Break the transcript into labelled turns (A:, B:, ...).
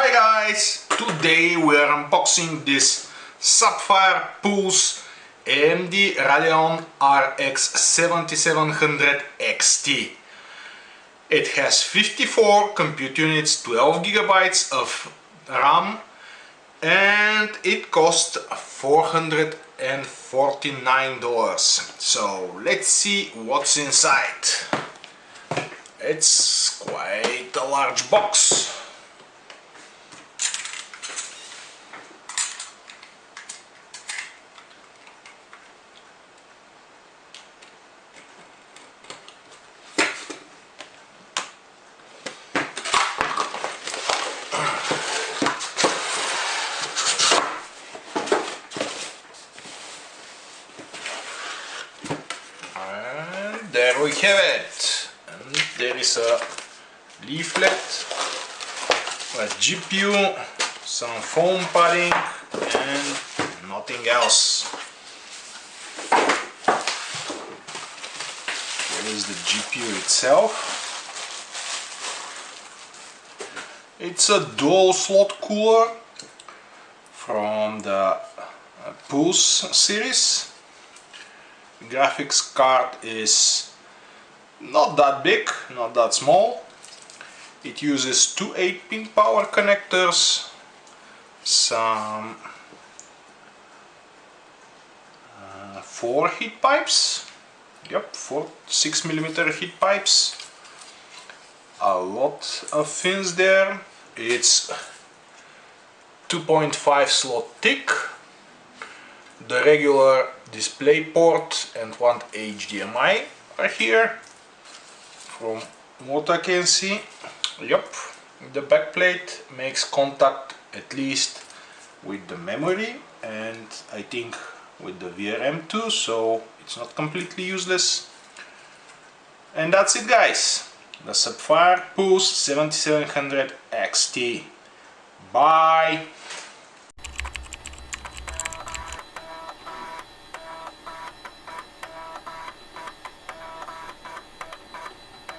A: Hi guys! Today we are unboxing this Sapphire Pulse AMD Radeon RX 7700 XT. It has 54 compute units, 12 gigabytes of RAM, and it cost $449. So let's see what's inside. It's quite a large box. And there we have it. And there is a leaflet, a GPU, some foam padding, and nothing else. Here is the GPU itself. It's a dual slot cooler from the Pulse series. The graphics card is not that big, not that small. It uses two 8-pin power connectors, some 4 heat pipes, yep, 4 6mm heat pipes, a lot of fins there. It's 2.5 slot thick. The regular display port and one HDMI are here. From what I can see, yep, the backplate makes contact at least with the memory and I think with the VRM too, so it's not completely useless. And that's it guys, the Sapphire Pulse 7700 XT. Bye!